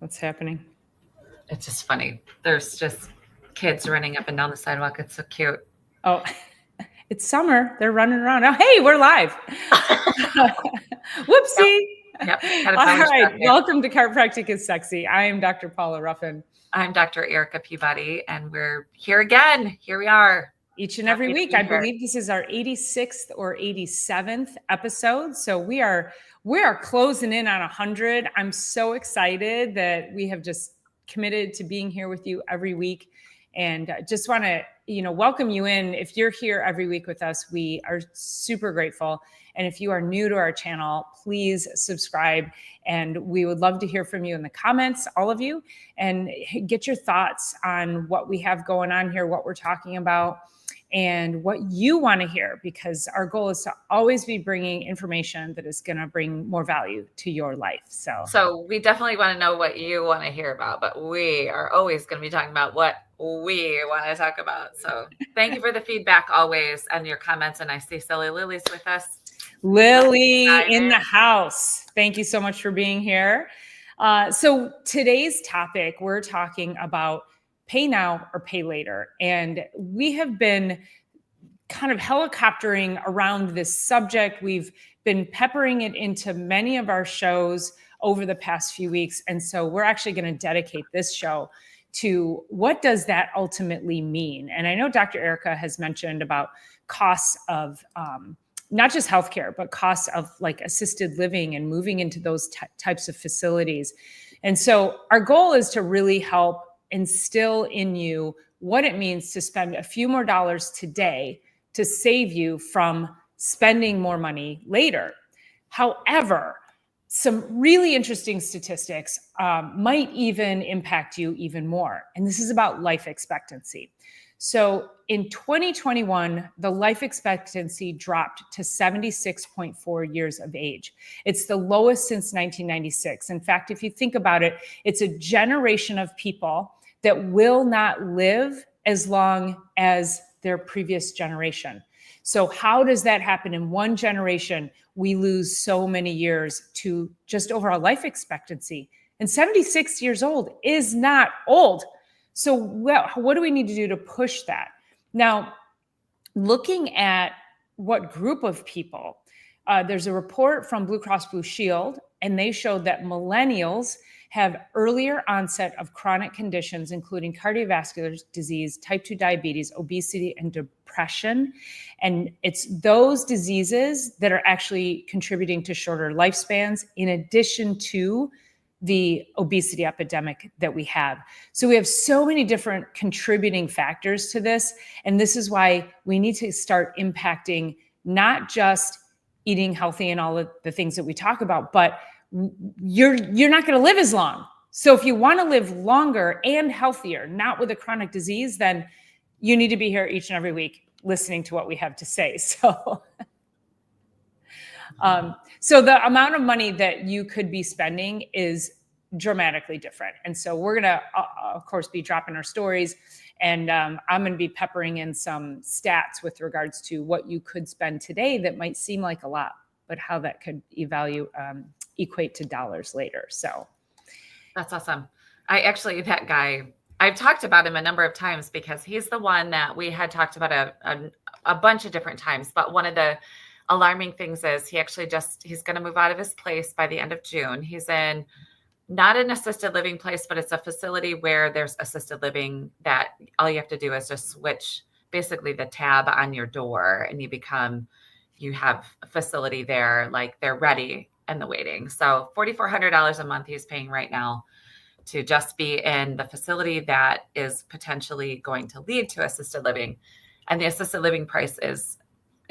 What's happening? It's just funny. There's just kids running up and down the sidewalk. It's so cute. Oh, it's summer. They're running around. Oh, hey, we're live. Whoopsie. Yep. All right. Welcome to Chiropractic is Sexy. I am Dr. Paula Ruffin. I'm Dr. Erica Peabody, and we're here again. Here we are. Each and every week. I believe this is our 86th or 87th episode. So we are closing in on 100. I'm so excited that we have just committed to being here with you every week. And just want to, welcome you in. If you're here every week with us, we are super grateful. And if you are new to our channel, please subscribe. And we would love to hear from you in the comments, all of you, and get your thoughts on what we have going on here, what we're talking about, and what you want to hear, because our goal is to always be bringing information that is going to bring more value to your life. So we definitely want to know what you want to hear about, but we are always going to be talking about what we want to talk about. So thank you for the feedback always and your comments. And I see Silly Lily's with us. Lily in the house. Thank you so much for being here. So today's topic, we're talking about pay now or pay later. And we have been kind of helicoptering around this subject. We've been peppering it into many of our shows over the past few weeks. And so we're actually going to dedicate this show to what does that ultimately mean? And I know Dr. Erica has mentioned about costs of not just healthcare, but costs of like assisted living and moving into those types of facilities. And so our goal is to really help instill in you what it means to spend a few more dollars today to save you from spending more money later. However, some really interesting statistics might even impact you even more. And this is about life expectancy. So in 2021, the life expectancy dropped to 76.4 years of age. It's the lowest since 1996. In fact, if you think about it, it's a generation of people that will not live as long as their previous generation. So how does that happen in one generation? We lose so many years to just overall life expectancy. And 76 years old is not old. So what do we need to do to push that? Now, looking at what group of people, there's a report from Blue Cross Blue Shield, and they showed that millennials have earlier onset of chronic conditions, including cardiovascular disease, type 2 diabetes, obesity, and depression. And it's those diseases that are actually contributing to shorter lifespans, in addition to the obesity epidemic that we have. So we have so many different contributing factors to this. And this is why we need to start impacting not just eating healthy and all of the things that we talk about, but you're not going to live as long. So if you want to live longer and healthier, not with a chronic disease, then you need to be here each and every week listening to what we have to say. So the amount of money that you could be spending is dramatically different. And so we're going to, of course, be dropping our stories, and I'm going to be peppering in some stats with regards to what you could spend today that might seem like a lot, but how that could equate to dollars later. So that's awesome. That guy, I've talked about him a number of times because he's the one that we had talked about a bunch of different times. But one of the alarming things is he's going to move out of his place by the end of June. He's in not an assisted living place, but it's a facility where there's assisted living that all you have to do is just switch basically the tab on your door and you have a facility there, like they're ready and the waiting. So $4,400 a month he's paying right now to just be in the facility that is potentially going to lead to assisted living. And the assisted living price is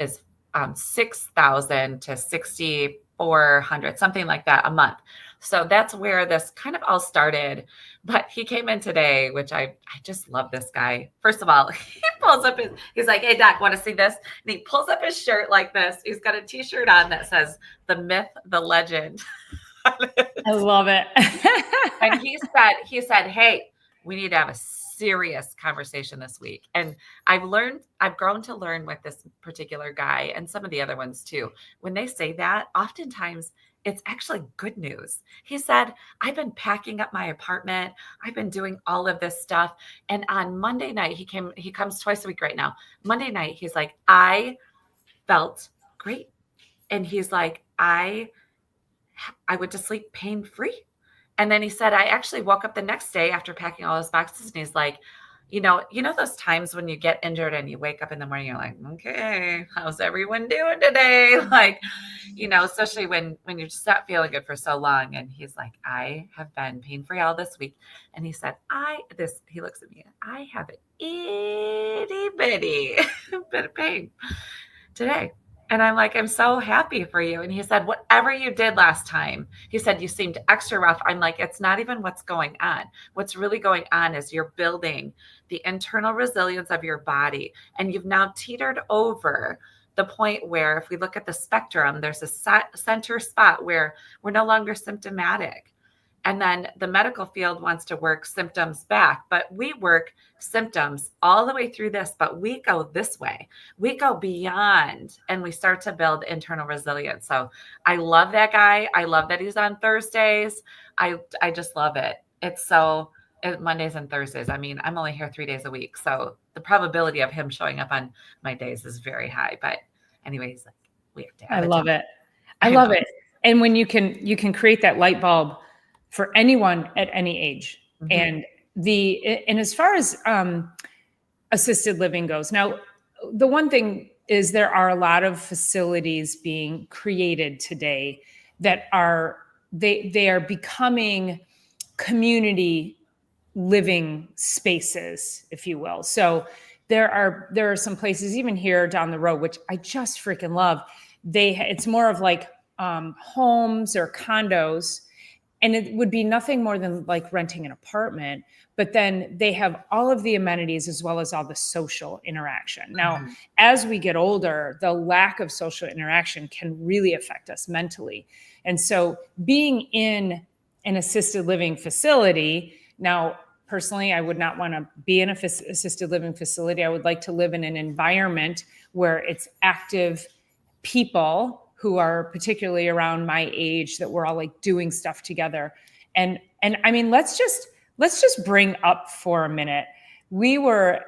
$6,000 to $6,400, something like that a month. So that's where this kind of all started. But he came in today, which I just love this guy. First of all, he pulls up he's like, "Hey doc, want to see this?" And he pulls up his shirt like this. He's got a t-shirt on that says "The Myth, the Legend." I love it. And he said, "Hey, we need to have a serious conversation this week." And I've grown to learn with this particular guy and some of the other ones too. When they say that, oftentimes it's actually good news. He said, I've been packing up my apartment. I've been doing all of this stuff. And on Monday night, he comes twice a week right now. Monday night, he's like, I felt great. And he's like, I went to sleep pain free. And then he said, I actually woke up the next day after packing all those boxes. And he's like, you know those times when you get injured and you wake up in the morning, you're like, okay, how's everyone doing today? Like, especially when you're just not feeling good for so long. And he's like, I have been pain free all this week. And he said, he looks at me, I have an itty bitty bit of pain today. And I'm like, I'm so happy for you. And he said, whatever you did last time, he said, you seemed extra rough. I'm like, it's not even what's going on. What's really going on is you're building the internal resilience of your body. And you've now teetered over the point where if we look at the spectrum, there's a center spot where we're no longer symptomatic. And then the medical field wants to work symptoms back, but we work symptoms all the way through this, but we go this way. We go beyond and we start to build internal resilience. So I love that guy. I love that he's on Thursdays. I just love it. Mondays and Thursdays. I mean, I'm only here 3 days a week. So the probability of him showing up on my days is very high. But anyways, we have to have I love it. I love it. And when you can create that light bulb for anyone at any age. Mm-hmm. And as far as assisted living goes, now the one thing is there are a lot of facilities being created today that they are becoming community living spaces, if you will. So there are some places even here down the road, which I just freaking love. It's more of like homes or condos. And it would be nothing more than like renting an apartment, but then they have all of the amenities as well as all the social interaction. Now, as we get older, the lack of social interaction can really affect us mentally. And so being in an assisted living facility, now, personally, I would not want to be in an assisted living facility. I would like to live in an environment where it's active people who are particularly around my age, that we're all like doing stuff together. And I mean, let's just bring up for a minute. We were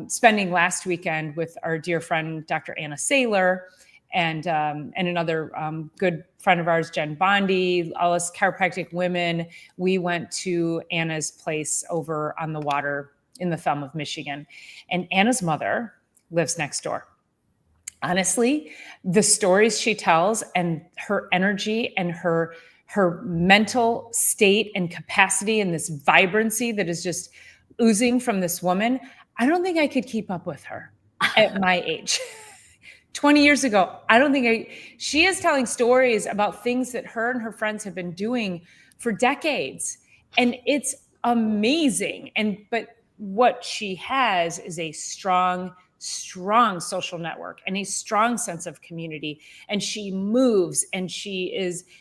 spending last weekend with our dear friend, Dr. Anna Saylor, and another good friend of ours, Jen Bondi, all us chiropractic women. We went to Anna's place over on the water in the thumb of Michigan. And Anna's mother lives next door. Honestly, the stories she tells and her energy and her mental state and capacity and this vibrancy that is just oozing from this woman, I don't think I could keep up with her at my age. 20 years ago, she is telling stories about things that her and her friends have been doing for decades. And it's amazing. But what she has is a strong social network and a strong sense of community. And she moves and she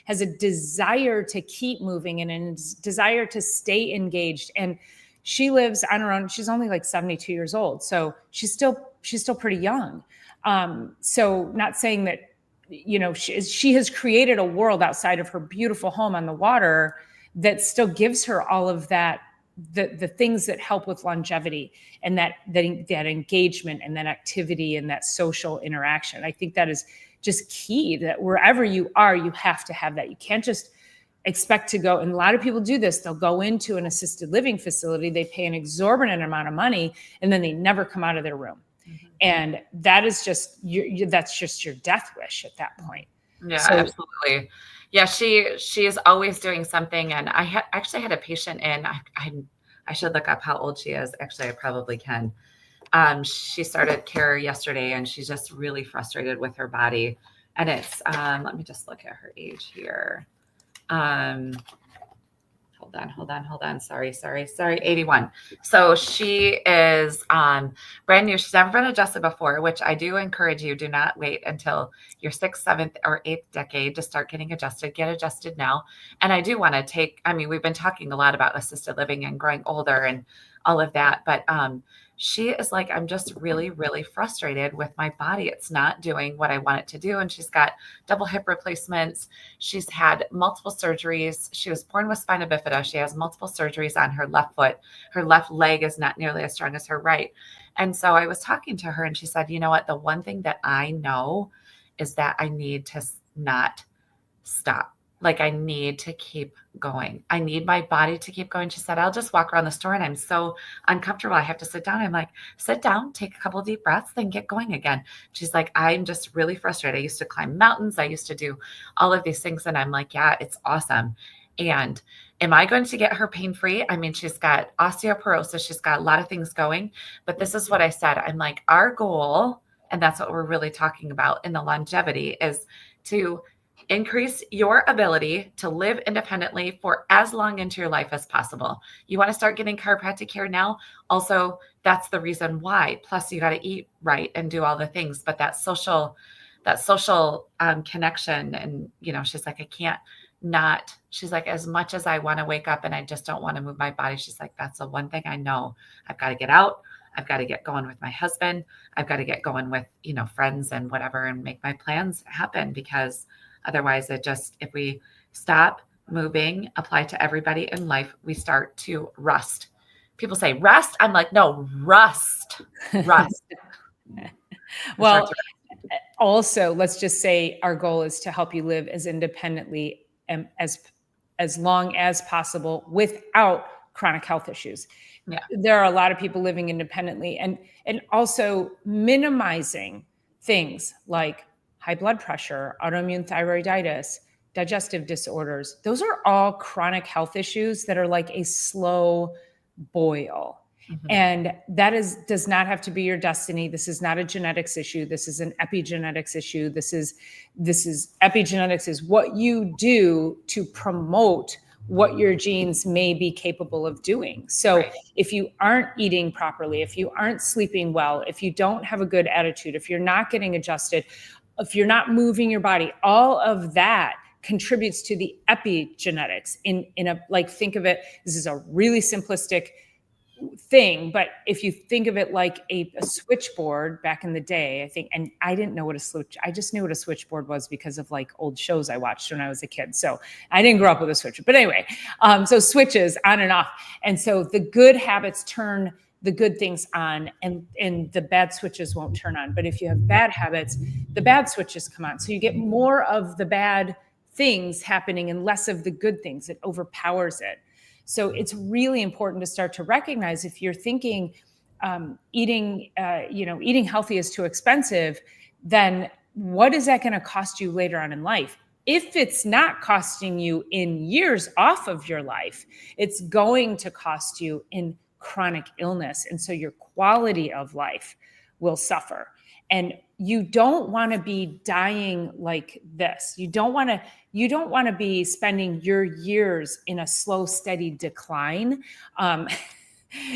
has a desire to keep moving and a desire to stay engaged. And she lives on her own. She's only like 72 years old. So she's still pretty young. So not saying that, she has created a world outside of her beautiful home on the water that still gives her all of that, the things that help with longevity and that engagement and that activity and that social interaction. I think that is just key, that wherever you are, you have to have that. You can't just expect to go. And a lot of people do this. They'll go into an assisted living facility. They pay an exorbitant amount of money and then they never come out of their room. Mm-hmm. And that is just, that's just your death wish at that point. Yeah, so, absolutely. Yeah, she is always doing something. And I actually had a patient in, I should look up how old she is. Actually, I probably can. She started care yesterday and she's just really frustrated with her body. And it's, let me just look at her age here. Hold on. Sorry. 81. So she is brand new. She's never been adjusted before, which I do encourage you. Do not wait until your 6th, 7th, or 8th decade to start getting adjusted. Get adjusted now. And I do want to we've been talking a lot about assisted living and growing older. And all of that. But she is like, I'm just really, really frustrated with my body. It's not doing what I want it to do. And she's got double hip replacements. She's had multiple surgeries. She was born with spina bifida. She has multiple surgeries on her left foot. Her left leg is not nearly as strong as her right. And so I was talking to her and she said, you know what? The one thing that I know is that I need to not stop. Like I need to keep going. I need my body to keep going. She said, I'll just walk around the store and I'm so uncomfortable. I have to sit down. I'm like, sit down, take a couple of deep breaths, then get going again. She's like, I'm just really frustrated. I used to climb mountains. I used to do all of these things. And I'm like, yeah, it's awesome. And am I going to get her pain-free? I mean, she's got osteoporosis. She's got a lot of things going, but this is what I said. I'm like, our goal, and that's what we're really talking about in the longevity, is to increase your ability to live independently for as long into your life as possible. You want to start getting chiropractic care now. Also, that's the reason why. Plus, you got to eat right and do all the things. But that social connection, and she's like, I can't not. She's like, as much as I want to wake up and I just don't want to move my body. She's like, that's the one thing I know. I've got to get out. I've got to get going with my husband. I've got to get going with friends and whatever, and make my plans happen, because otherwise, if we stop moving, apply to everybody in life, we start to rust. People say rest. I'm like, no, rust. Well, also, let's just say our goal is to help you live as independently and as long as possible without chronic health issues. Yeah. There are a lot of people living independently and also minimizing things like high blood pressure, autoimmune thyroiditis, digestive disorders. Those are all chronic health issues that are like a slow boil. Mm-hmm. And that does not have to be your destiny. This is not a genetics issue. This is an epigenetics issue. This is epigenetics is what you do to promote what your genes may be capable of doing. So right. If you aren't eating properly, if you aren't sleeping well, if you don't have a good attitude, if you're not getting adjusted, if you're not moving your body, all of that contributes to the epigenetics in a, like, think of it, this is a really simplistic thing, but if you think of it like a switchboard back in the day, I think, and I didn't know I just knew what a switchboard was because of like old shows I watched when I was a kid. So I didn't grow up with a switchboard, but anyway, so switches on and off. And so the good habits turn the good things on, and the bad switches won't turn on. But if you have bad habits, the bad switches come on. So you get more of the bad things happening and less of the good things. It overpowers it. So it's really important to start to recognize, if you're thinking eating healthy is too expensive, then what is that going to cost you later on in life? If it's not costing you in years off of your life, it's going to cost you in chronic illness. And so your quality of life will suffer. And you don't want to be dying like this. You don't want to be spending your years in a slow, steady decline.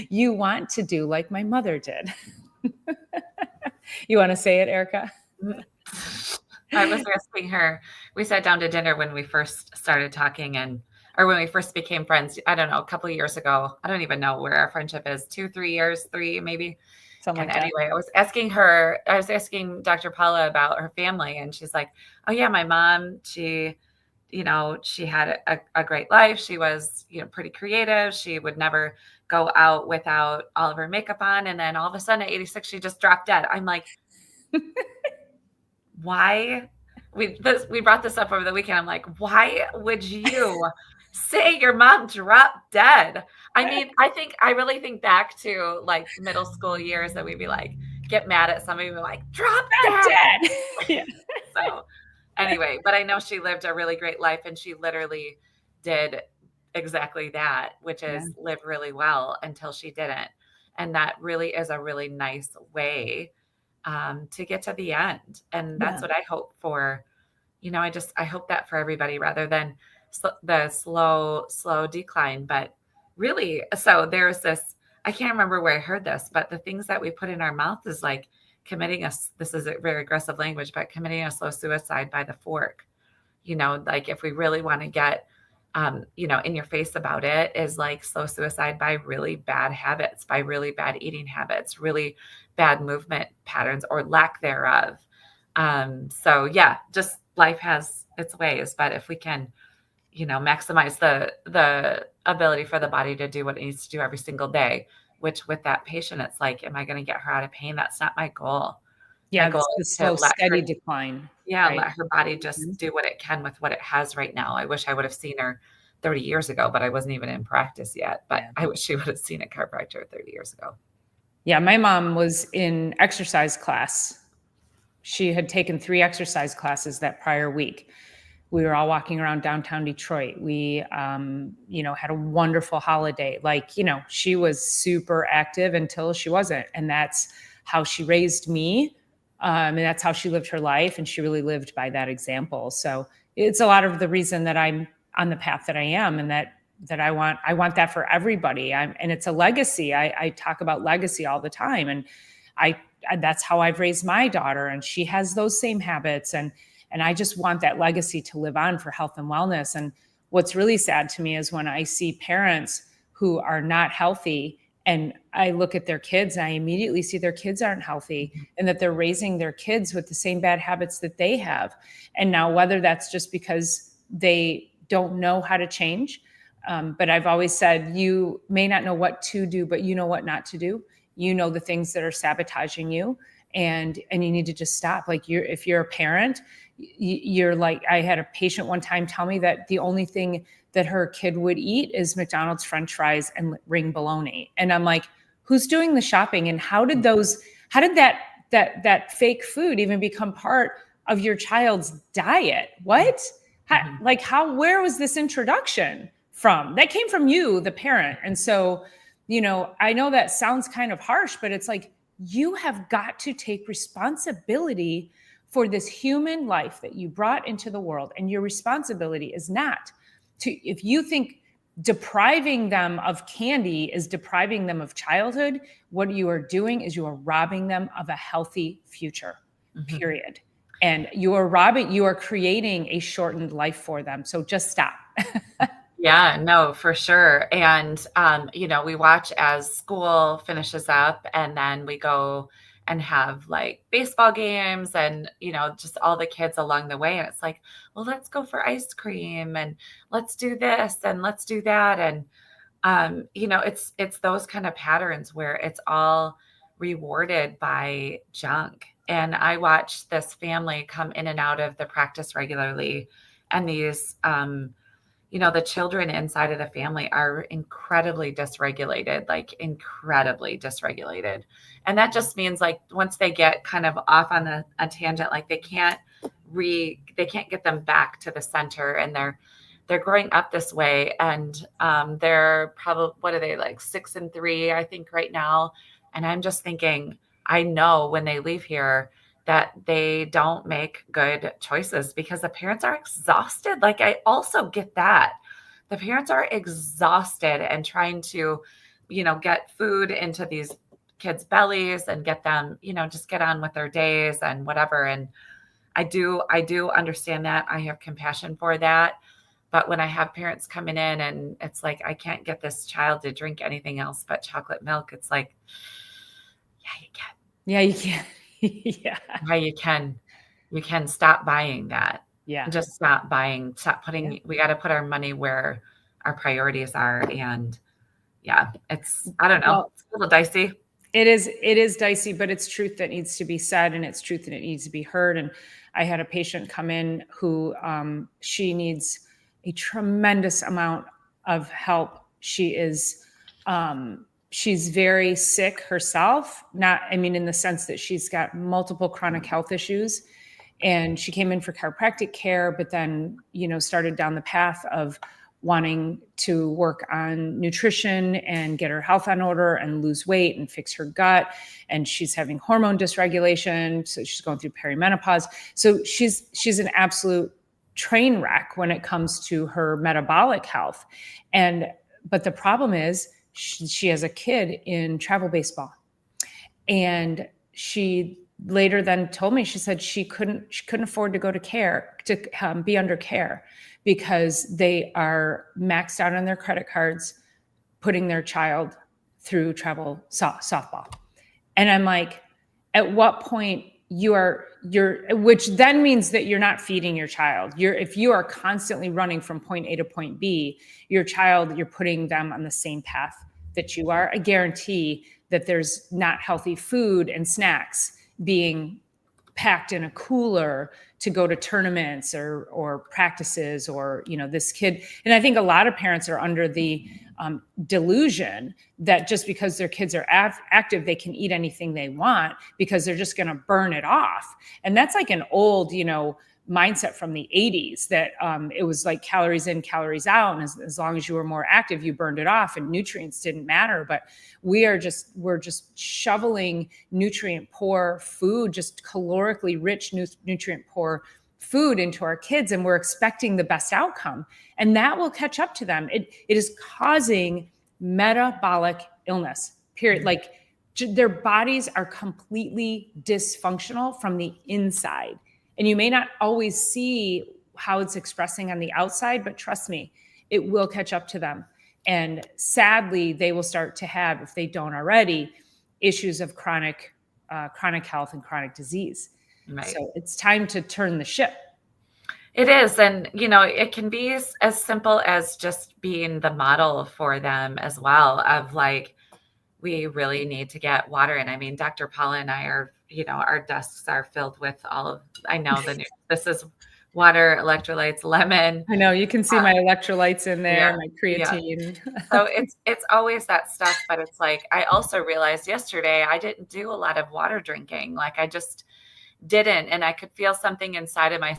You want to do like my mother did. You want to say it, Erica? I was asking her, we sat down to dinner when we first started talking, or when we first became friends, I don't know, a couple of years ago. I don't even know where our friendship is, 3 years, maybe. Something like that. Anyway, I was asking Dr. Paula about her family, and she's like, oh yeah, my mom, she had a great life. She was, pretty creative. She would never go out without all of her makeup on. And then all of a sudden at 86, she just dropped dead. I'm like, why? We brought this up over the weekend. I'm like, why would you say your mom dropped dead? I mean, I really think back to like middle school years that we'd be like, get mad at somebody and be like, drop dead. Yeah. So anyway, but I know she lived a really great life, and she literally did exactly that, which is live really well until she didn't. And that really is a really nice way to get to the end. And that's what I hope for. I hope that for everybody, rather than the slow decline. But really, so there's this, I can't remember where I heard this, but the things that we put in our mouth is like this is a very aggressive language, but committing a slow suicide by the fork. Like if we really want to get in your face about it is like slow suicide by really bad habits, by really bad eating habits, really bad movement patterns or lack thereof. So yeah, just life has its ways, but if we can, maximize the ability for the body to do what it needs to do every single day, which with that patient, it's like, am I going to get her out of pain? That's not my goal. My Yeah, goal it's the is to slow, steady decline, let right? her body just Mhm. do what it can with what it has right now. I wish I would have seen her 30 years ago, but I wasn't even in practice yet. But Yeah. I wish she would have seen a chiropractor 30 years ago. Yeah, my mom was in exercise class. She had taken 3 exercise classes that prior week. We were all walking around downtown Detroit. We, had a wonderful holiday. Like, she was super active until she wasn't. And that's how she raised me. And that's how she lived her life. And she really lived by that example. So it's a lot of the reason that I'm on the path that I am, and that I want that for everybody. And it's a legacy. I talk about legacy all the time. And I, that's how I've raised my daughter. And she has those same habits. And I just want that legacy to live on for health and wellness. And what's really sad to me is when I see parents who are not healthy, and I look at their kids and I immediately see their kids aren't healthy, Mhm. and that they're raising their kids with the same bad habits that they have. And now, whether that's just because they don't know how to change, but I've always said, you may not know what to do, but you know what not to do. You know the things that are sabotaging you, and you need to just stop. Like, if you're a parent, you're like, I had a patient one time tell me that the only thing that her kid would eat is McDonald's French fries and ring bologna. And I'm like, who's doing the shopping? And how did that fake food even become part of your child's diet? What? Mhm. Where was this introduction from? That came from you, the parent. And so, I know that sounds kind of harsh, but it's like, you have got to take responsibility for this human life that you brought into the world. And your responsibility is not to, if you think depriving them of candy is depriving them of childhood, what you are doing is you are robbing them of a healthy future, Mhm. period. And you are creating a shortened life for them. So just stop. Yeah, no, for sure. And, we watch as school finishes up and then we go and have like baseball games and, just all the kids along the way. And it's like, well, let's go for ice cream and let's do this and let's do that. And, it's those kind of patterns where it's all rewarded by junk. And I watch this family come in and out of the practice regularly. And these, the children inside of the family are incredibly dysregulated, like incredibly dysregulated. And that just means like once they get kind of off on a tangent, like they can't get them back to the center, and they're growing up this way. And they're probably, what are they, like 6 and 3, I think right now. And I'm just thinking, I know when they leave here, that they don't make good choices because the parents are exhausted. Like, I also get that. The parents are exhausted and trying to, get food into these kids' bellies and get them, just get on with their days and whatever. And I do understand that. I have compassion for that. But when I have parents coming in and it's like, I can't get this child to drink anything else but chocolate milk, it's like, yeah, you can. Yeah, you can't. Yeah. Yeah, you can stop buying that. Yeah. Just stop buying, stop Yeah. putting, we got to put our money where our priorities are. And yeah, I don't know, Well, it's a little dicey. it is dicey, but it's truth that needs to be said, and it's truth that it needs to be heard. And I had a patient come in who, she needs a tremendous amount of help. She's very sick herself, not, I mean, in the sense that she's got multiple chronic health issues. And she came in for chiropractic care, but then, started down the path of wanting to work on nutrition and get her health on order and lose weight and fix her gut. And she's having hormone dysregulation. So she's going through perimenopause. So she's an absolute train wreck when it comes to her metabolic health. But the problem is she has a kid in travel baseball. And she later then told me, she said she couldn't afford to go to care, to be under care, because they are maxed out on their credit cards, putting their child through travel softball. And I'm like, at what point you're, which then means that you're not feeding your child. If you are constantly running from point A to point B, your child, you're putting them on the same path that you are. I guarantee that there's not healthy food and snacks being packed in a cooler to go to tournaments or practices, or, this kid. And I think a lot of parents are under the delusion that just because their kids are active, they can eat anything they want because they're just going to burn it off. And that's like an old, mindset from the 80s that it was like calories in, calories out. And as long as you were more active, you burned it off and nutrients didn't matter. But we're just shoveling nutrient poor food, just calorically rich, nutrient poor food into our kids. And we're expecting the best outcome. And that will catch up to them. It is causing metabolic illness, period. Like their bodies are completely dysfunctional from the inside. And you may not always see how it's expressing on the outside, but trust me, it will catch up to them. And sadly, they will start to have, if they don't already, issues of chronic health and chronic disease. Right. So it's time to turn the ship. It is. And, it can be as simple as just being the model for them as well, of like, we really need to get water in. I mean, Dr. Paula and I are, our desks are filled with all of, I know this is water, electrolytes, lemon. I know you can see my electrolytes in there, my creatine. Yeah. So it's always that stuff, but it's like, I also realized yesterday, I didn't do a lot of water drinking. Like I just didn't. And I could feel something inside of my.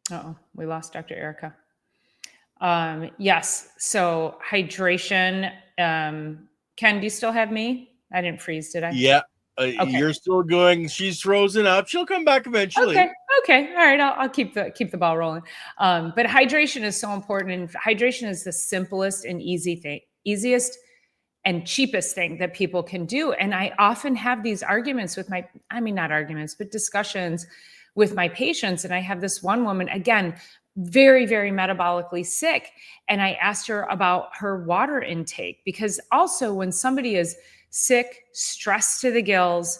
Uh-oh, we lost Dr. Erica. Yes. So hydration. Ken, do you still have me? I didn't freeze, did I? Yeah. Okay. You're still going. She's frozen up. She'll come back eventually. Okay. All right. I'll keep the ball rolling. But hydration is so important. And hydration is the simplest and easiest and cheapest thing that people can do. And I often have these arguments with not arguments, but discussions with my patients. And I have this one woman, again, very, very metabolically sick. And I asked her about her water intake, because also when somebody is sick, stressed to the gills,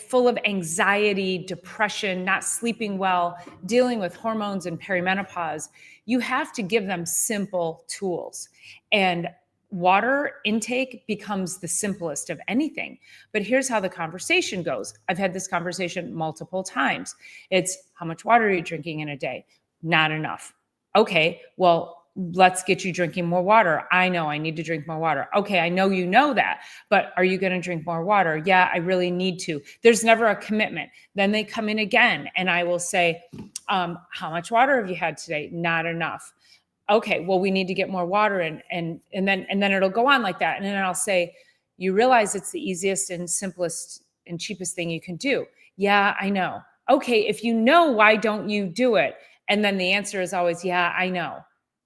full of anxiety, depression, not sleeping well, dealing with hormones and perimenopause, you have to give them simple tools. And water intake becomes the simplest of anything. But here's how the conversation goes. I've had this conversation multiple times. It's, how much water are you drinking in a day? Not enough. Okay, well, let's get you drinking more water. I know I need to drink more water. Okay, I know you know that, but are you going to drink more water? Yeah, I really need to. There's never a commitment. Then they come in again and I will say, how much water have you had today? Not enough. Okay, well, we need to get more water in. And then it'll go on like that. And then I'll say, you realize it's the easiest and simplest and cheapest thing you can do. Yeah, I know. Okay, if you know, why don't you do it? And then the answer is always, yeah, I know.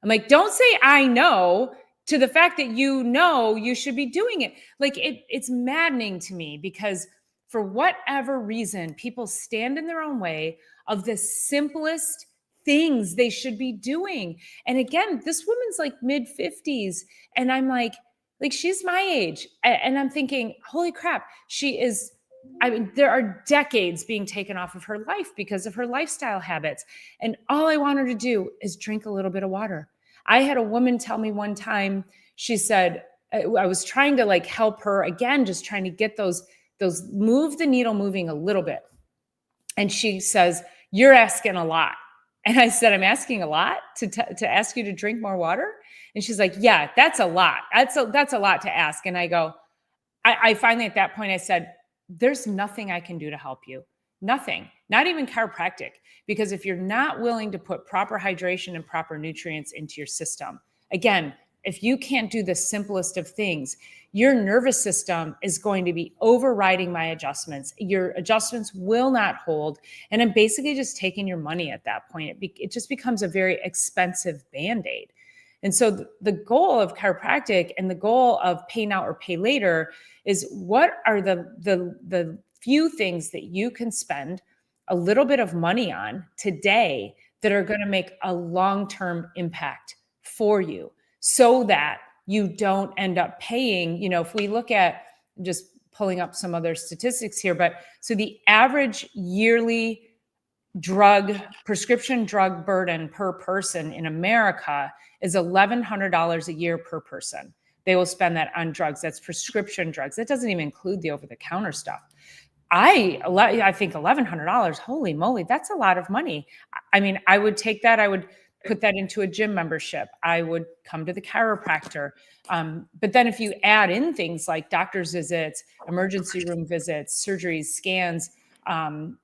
I'm like, don't say I know to the fact that you know you should be doing it. Like it's maddening to me, because for whatever reason, people stand in their own way of the simplest things they should be doing. And again, this woman's like mid 50s. And I'm like she's my age. And I'm thinking, holy crap, there are decades being taken off of her life because of her lifestyle habits. And all I want her to do is drink a little bit of water. I had a woman tell me one time, she said, I was trying to help her again, just trying to get those move the needle moving a little bit. And she says, you're asking a lot. And I said, I'm asking a lot to ask you to drink more water. And she's like, yeah, that's a lot. That's a lot to ask. And I go, I finally at that point, I said, there's nothing I can do to help you. Nothing, not even chiropractic. Because if you're not willing to put proper hydration and proper nutrients into your system, again, if you can't do the simplest of things, your nervous system is going to be overriding my adjustments. Your adjustments will not hold. And I'm basically just taking your money at that point. It just becomes a very expensive Band-Aid. And so the goal of chiropractic and the goal of pay now or pay later is, what are the few things that you can spend a little bit of money on today that are going to make a long-term impact for you so that you don't end up paying, if we look at, just pulling up some other statistics here, but so the average yearly prescription drug burden per person in America is $1,100 a year per person. They will spend that on drugs. That's prescription drugs. That doesn't even include the over-the-counter stuff. I think $1,100, holy moly, that's a lot of money. I mean, I would take that. I would put that into a gym membership. I would come to the chiropractor. But then if you add in things like doctor's visits, emergency room visits, surgeries, scans,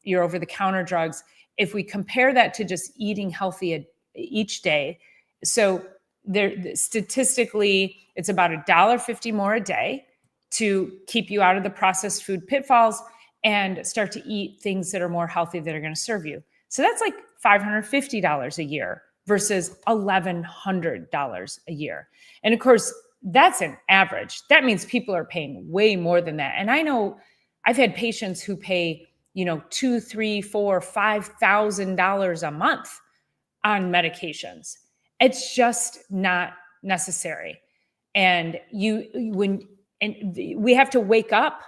your over-the-counter drugs, if we compare that to just eating healthy each day, so there statistically, it's about $1.50 more a day to keep you out of the processed food pitfalls and start to eat things that are more healthy that are going to serve you. So that's like $550 a year versus $1,100 a year. And of course, that's an average. That means people are paying way more than that. And I know I've had patients who pay, $2,000, $3,000, $4,000, $5,000 a month on medications. It's just not necessary. And we have to wake up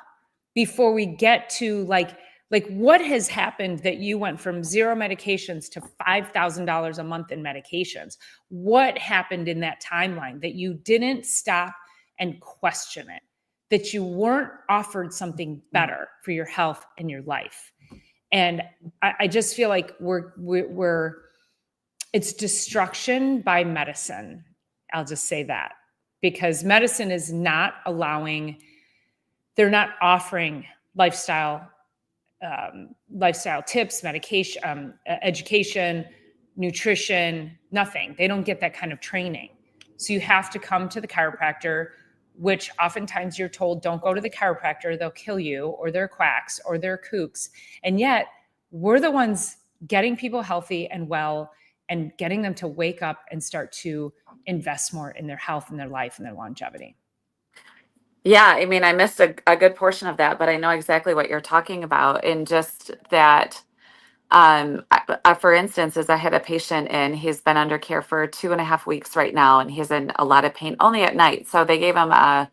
before we get to like what has happened that you went from 0 medications to $5,000 a month in medications? What happened in that timeline that you didn't stop and question it, that you weren't offered something better for your health and your life? And I just feel like it's destruction by medicine. I'll just say that, because medicine is not they're not offering lifestyle tips, medication, education, nutrition, nothing. They don't get that kind of training. So you have to come to the chiropractor, which oftentimes you're told, don't go to the chiropractor, they'll kill you, or they're quacks, or they're kooks. And yet we're the ones getting people healthy and well and getting them to wake up and start to invest more in their health and their life and their longevity. Yeah, I mean, I missed a good portion of that, but I know exactly what you're talking about. And just that, for instance, as I had a patient and he's been under care for 2.5 weeks right now, and he's in a lot of pain only at night. So they gave him a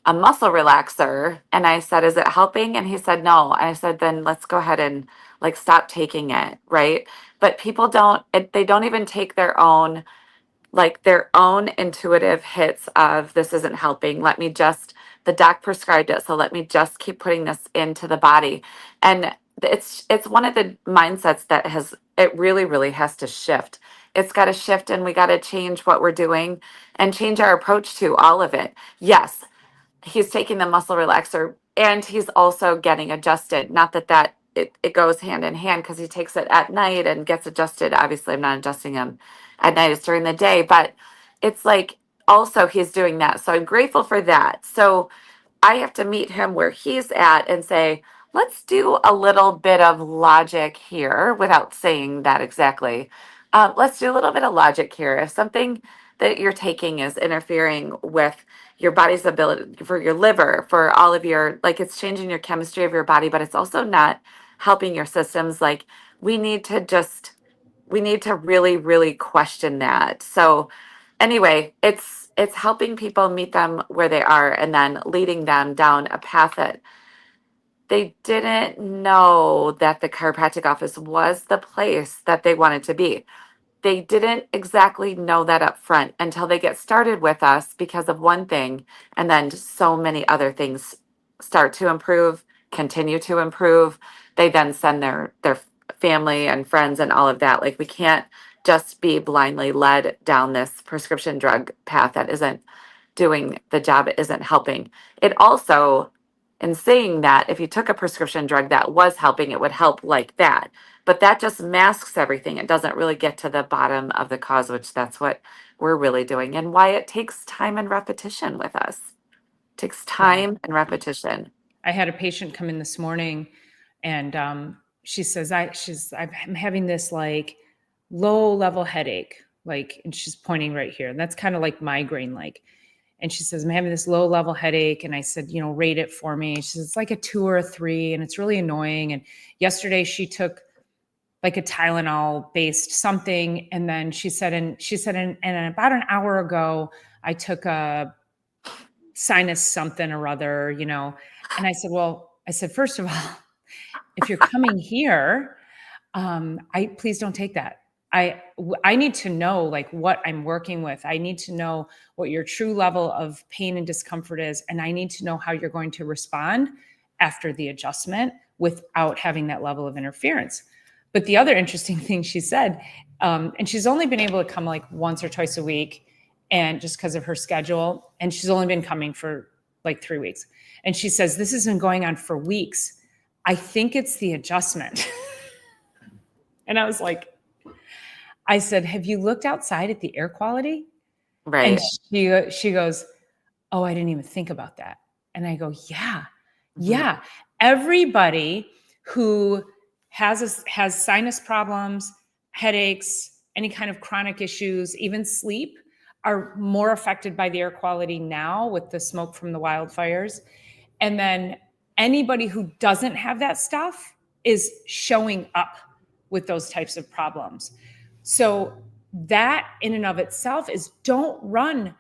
muscle relaxer, and I said, "Is it helping?" And he said, "No." And I said, "Then let's go ahead and stop taking it." Right. But people they don't even take their own intuitive hits of, this isn't helping. The doc prescribed it, so let me just keep putting this into the body. And it's one of the mindsets that it really, really has to shift. It's got to shift, and we got to change what we're doing and change our approach to all of it. Yes, he's taking the muscle relaxer and he's also getting adjusted. Not that it goes hand in hand, because he takes it at night and gets adjusted. Obviously, I'm not adjusting him at night, it's during the day, but it's like also he's doing that. So I'm grateful for that. So I have to meet him where he's at and say, let's do a little bit of logic here, without saying that exactly. Let's do a little bit of logic here. If something that you're taking is interfering with your body's ability, for your liver, for all of your, it's changing your chemistry of your body, but it's also not helping your systems, we need to really, really question that. So anyway, it's helping people meet them where they are, and then leading them down a path that they didn't know that the chiropractic office was the place that they wanted to be. They didn't exactly know that up front until they get started with us because of one thing, and then so many other things start to improve, continue to improve. They then send their family and friends and all of that. We can't just be blindly led down this prescription drug path that isn't doing the job, it isn't helping. It also, in saying that, if you took a prescription drug that was helping, it would help like that. But that just masks everything. It doesn't really get to the bottom of the cause, which that's what we're really doing, and why it takes time and repetition with us. It takes time and repetition. I had a patient come in this morning, and she says, I'm having this low level headache, and she's pointing right here. And that's kind of like migraine, and she says, I'm having this low level headache. And I said, rate it for me. She says, it's like a 2 or a 3, and it's really annoying. And yesterday she took like a Tylenol based something. And then she said, and about an hour ago, I took a sinus something or other, you know. And I said, well, first of all, if you're coming here, please don't take that. I need to know like what I'm working with. I need to know what your true level of pain and discomfort is. And I need to know how you're going to respond after the adjustment without having that level of interference. But the other interesting thing she said, and she's only been able to come like once or twice a week, and just because of her schedule, and she's only been coming for like 3 weeks. And she says, this has been going on for weeks. I think it's the adjustment. And I was like, I said, have you looked outside at the air quality? Right. And she goes, oh, I didn't even think about that. And I go, yeah. Everybody who has sinus problems, headaches, any kind of chronic issues, even sleep, are more affected by the air quality now with the smoke from the wildfires. And then anybody who doesn't have that stuff is showing up with those types of problems. So that in and of itself is, don't run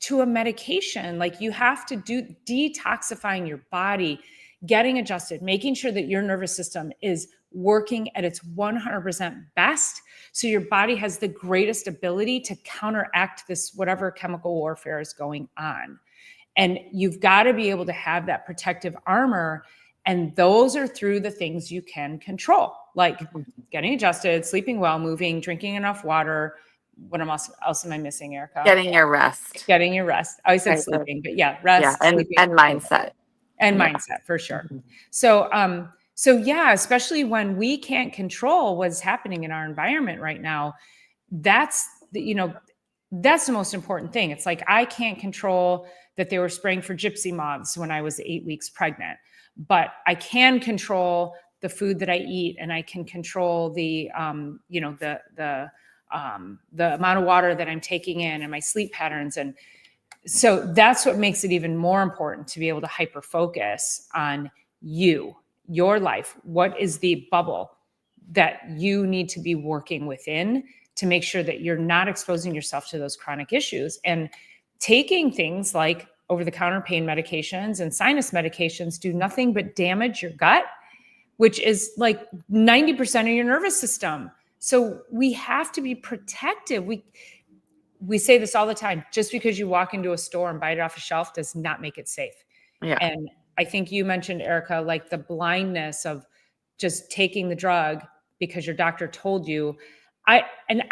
to a medication. Like, you have to do detoxifying your body, getting adjusted, making sure that your nervous system is working at its 100% best, so your body has the greatest ability to counteract this whatever chemical warfare is going on. And you've got to be able to have that protective armor. And those are through the things you can control, like getting adjusted, sleeping well, moving, drinking enough water. What else am I missing, Erica? Getting your rest. Getting your rest. I always said sleeping, but yeah, rest, and sleeping, and mindset. And mindset for sure. So yeah, especially when we can't control what's happening in our environment right now, that's the most important thing. It's like, I can't control that they were spraying for gypsy moths when I was 8 weeks pregnant, but I can control the food that I eat, and I can control the amount of water that I'm taking in, and my sleep patterns. And so that's what makes it even more important to be able to hyper focus on your life. What is the bubble that you need to be working within to make sure that you're not exposing yourself to those chronic issues? And taking things like over-the-counter pain medications and sinus medications do nothing but damage your gut, which is like 90% of your nervous system. So we have to be protective. We say this all the time. Just because you walk into a store and buy it off a shelf does not make it safe. Yeah. And I think you mentioned, Erica, like the blindness of just taking the drug because your doctor told you. I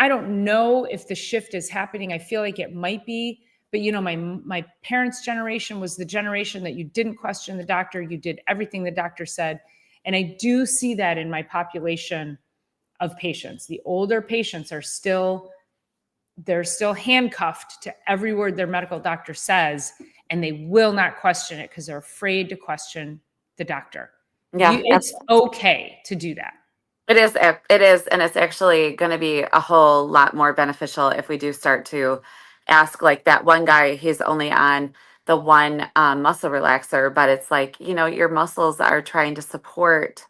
don't know if the shift is happening. I feel like it might be, but my parents' generation was the generation that you didn't question the doctor. You did everything the doctor said. And I do see that in my population of patients. The older patients they're still handcuffed to every word their medical doctor says, and they will not question it because they're afraid to question the doctor. Yeah, it's okay to do that. It is, and it's actually going to be a whole lot more beneficial if we do start to ask, like that one guy, he's only on the one muscle relaxer, but it's like, your muscles are trying to support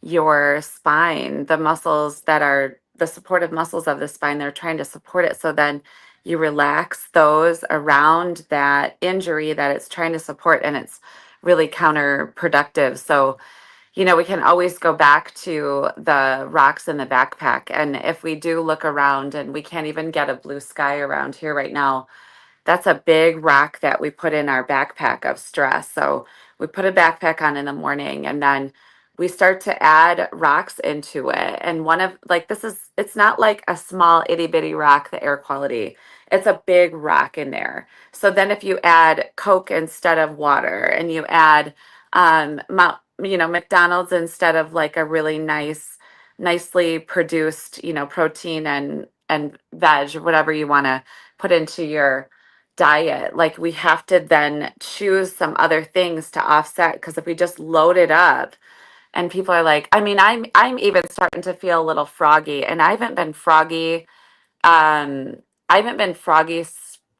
your spine. The muscles that are the supportive muscles of the spine, they're trying to support it. So then you relax those around that injury that it's trying to support, and it's really counterproductive. So we can always go back to the rocks in the backpack. And if we do look around, and we can't even get a blue sky around here right now, that's a big rock that we put in our backpack of stress. So we put a backpack on in the morning, and then we start to add rocks into it. And it's not like a small itty bitty rock, the air quality. It's a big rock in there. So then if you add Coke instead of water, and you add, McDonald's instead of like a really nicely produced, protein and veg, or whatever you want to put into your diet, like we have to then choose some other things to offset. Because if we just load it up, and people are like, I'm even starting to feel a little froggy, and I haven't been froggy.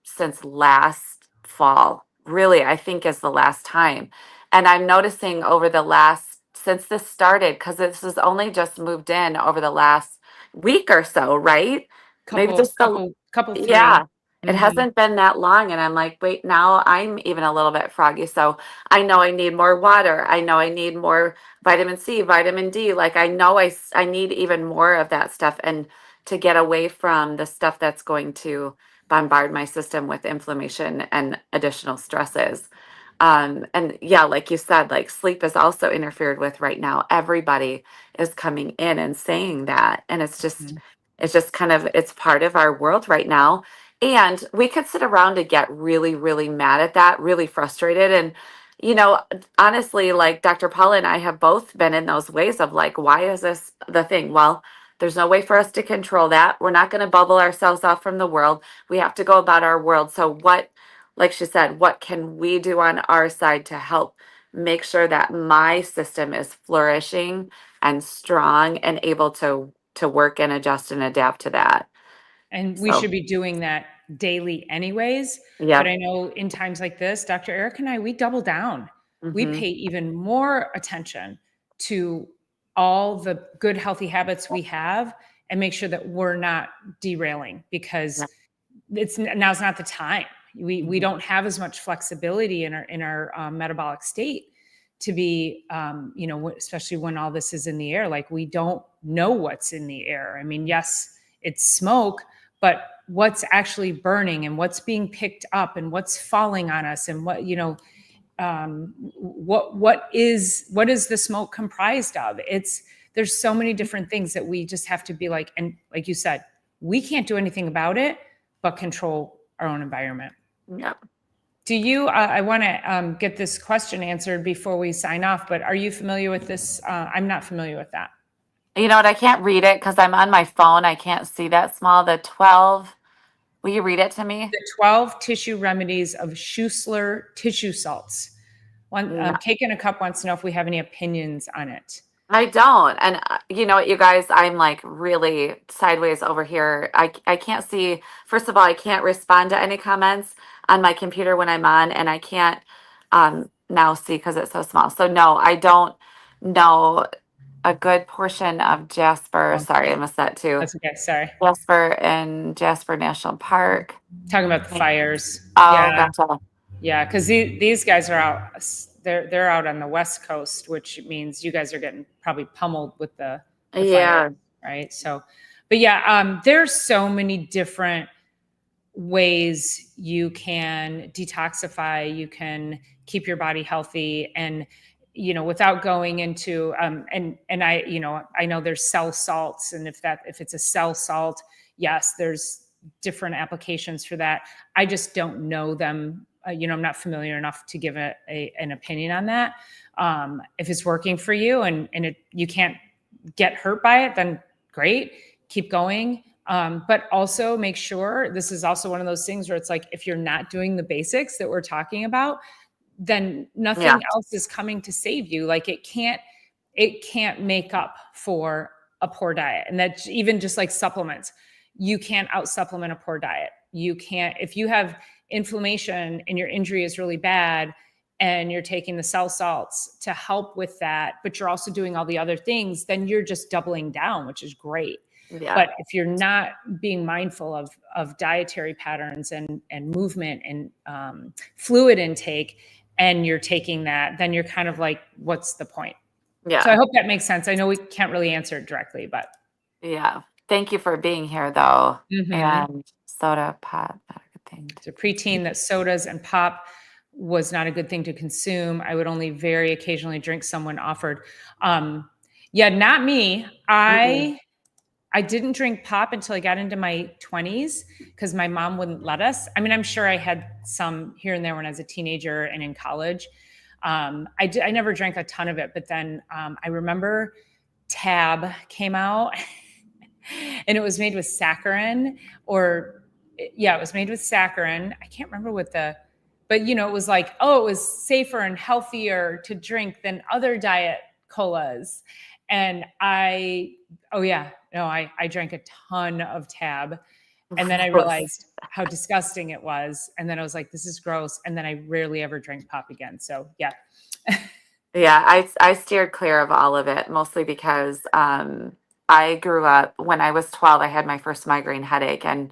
Since last fall. Really, I think is the last time. And I'm noticing over the last since this started, because this has only just moved in over the last week or so, right? Maybe just couple three. yeah. It Mhm. hasn't been that long, and I'm like, wait, now I'm even a little bit froggy. So I know I need more water. I know I need more vitamin C, vitamin D. Like I know I need even more of that stuff, and to get away from the stuff that's going to bombard my system with inflammation and additional stresses. And yeah, like you said, like sleep is also interfered with right now. Everybody is coming in and saying that. And Mhm. it's just kind of, it's part of our world right now. And we could sit around and get really, really mad at that, really frustrated. And, honestly, like Dr. Paula and I have both been in those ways of like, why is this the thing? Well, there's no way for us to control that. We're not going to bubble ourselves off from the world. We have to go about our world. So what, like she said, what can we do on our side to help make sure that my system is flourishing and strong and able to work and adjust and adapt to that? And we So, should be doing that daily anyways. But yeah. I know in times like this, Dr. Eric and I, we double down. We Hmm. pay even more attention to all the good, healthy habits we have and make sure that we're not derailing because Yeah. now's not the time. We Mhm. don't have as much flexibility in our metabolic state to be, especially when all this is in the air. Like we don't know what's in the air. I mean, yes, it's smoke, but what's actually burning and what's being picked up and what's falling on us and what is the smoke comprised of? There's so many different things that we just have to be like, and like you said, we can't do anything about it but control our own environment. Yeah. Do you I want to get this question answered before we sign off, but are you familiar with this? I'm not familiar with that. You know what? I can't read it because I'm on my phone. I can't see that small. The 12, will you read it to me? The 12 tissue remedies of Schussler tissue salts. No, Cake in a Cup wants to know if we have any opinions on it. I don't. And you know what, you guys, I'm like really sideways over here. I can't see. First of all, I can't respond to any comments on my computer when I'm on, and I can't now see because it's so small. So no, I don't know a good portion of Jasper. Oh, Sorry, I missed that too. that's okay. Sorry. Jasper and Jasper National Park. Talking about the fires. Oh, Yeah. gotcha. Yeah. Because these guys are out. They're out on the West Coast, which means you guys are getting probably pummeled with the fire. Yeah. Right. So, but yeah, there's so many different ways you can detoxify, you can keep your body healthy, and without going into and I know there's cell salts, and if it's a cell salt, yes, there's different applications for that. I just don't know them. I'm not familiar enough to give an opinion on that. If it's working for you and you can't get hurt by it, then great, keep going. But also make sure, this is also one of those things where it's like, if you're not doing the basics that we're talking about, then Yeah. nothing else is coming to save you. Like it can't make up for a poor diet. And that's even just like supplements. You can't out supplement a poor diet. You can't, if you have inflammation and your injury is really bad and you're taking the cell salts to help with that, but you're also doing all the other things, then you're just doubling down, which is great. Yeah. But if you're not being mindful of dietary patterns and movement and fluid intake, and you're taking that, then you're kind of like, what's the point? Yeah. So I hope that makes sense. I know we can't really answer it directly, but Yeah. Thank you for being here, though. Mhm. And soda pop, not a good thing. It's a preteen that sodas and pop was not a good thing to consume. I would only very occasionally drink someone offered. Yeah, not me. Mm-mm. I didn't drink pop until I got into my 20s because my mom wouldn't let us. I mean, I'm sure I had some here and there when I was a teenager and in college. I never drank a ton of it, but then I remember Tab came out and it was made with saccharin, or yeah, it was made with saccharin. I can't remember but it was like, oh, it was safer and healthier to drink than other diet colas. And oh yeah, no, I drank a ton of Tab. And then I realized how disgusting it was. And then I was like, this is gross. And then I rarely ever drank pop again. So yeah. Yeah, I steered clear of all of it, mostly because I grew up when I was 12, I had my first migraine headache. And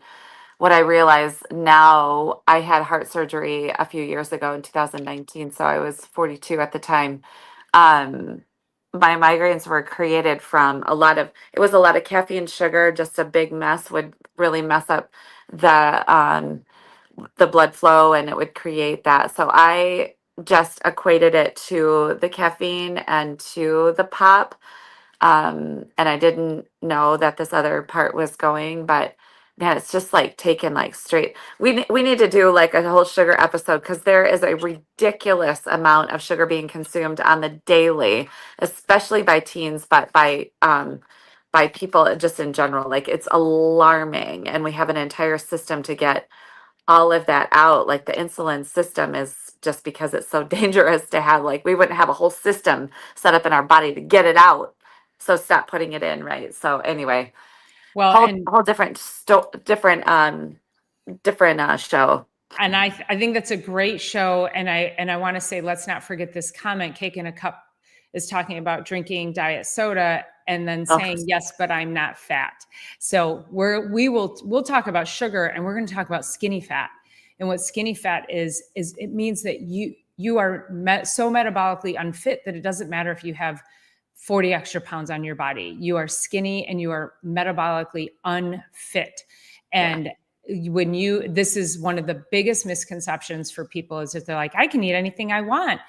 what I realize now, I had heart surgery a few years ago in 2019, so I was 42 at the time. Um, my migraines were created from it was a lot of caffeine, sugar, just a big mess would really mess up the blood flow, and it would create that. So I just equated it to the caffeine and to the pop. And I didn't know that this other part was going, but man, it's just like taken like straight. We need to do like a whole sugar episode, because there is a ridiculous amount of sugar being consumed on the daily, especially by teens, but by people just in general. Like, it's alarming, and we have an entire system to get all of that out. Like, the insulin system is, just because it's so dangerous to have, like, we wouldn't have a whole system set up in our body to get it out. So stop putting it in, right? So anyway, Well, whole different show. and I think that's a great show. And I want to say, let's not forget this comment. Cake in a Cup is talking about drinking diet soda and then saying, yes, but I'm not fat. So we'll talk about sugar, and we're going to talk about skinny fat. And what skinny fat is it means that you are so metabolically unfit that it doesn't matter if you have 40 extra pounds on your body. You are skinny and you are metabolically unfit. And this is one of the biggest misconceptions for people, is that they're like, I can eat anything I want.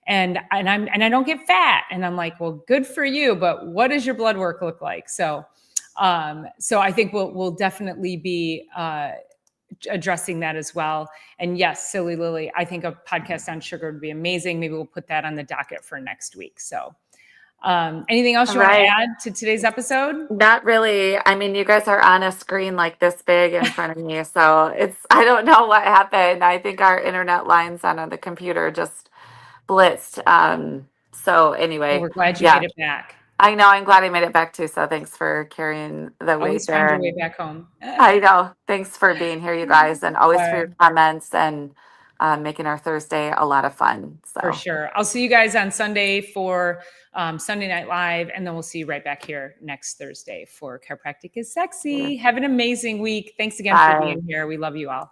And I don't get fat. And I'm like, well, good for you, but what does your blood work look like? So I think we'll definitely be addressing that as well. And yes, Silly Lily, I think a podcast on sugar would be amazing. Maybe we'll put that on the docket for next week. So anything else you want to add to today's episode? Not really. I mean, you guys are on a screen like this big in front of me, so I don't know what happened. I think our internet lines on the computer just blitzed. So anyway, well, we're glad you made it back. I know. I'm glad I made it back too. So thanks for carrying the weight always there. Find your way back home. I know. Thanks for being here, you guys, and always for your comments and making our Thursday a lot of fun. So. For sure. I'll see you guys on Sunday for Sunday Night Live, and then we'll see you right back here next Thursday for Chiropractic is Sexy. Have an amazing week. Thanks again for being here. We love you all.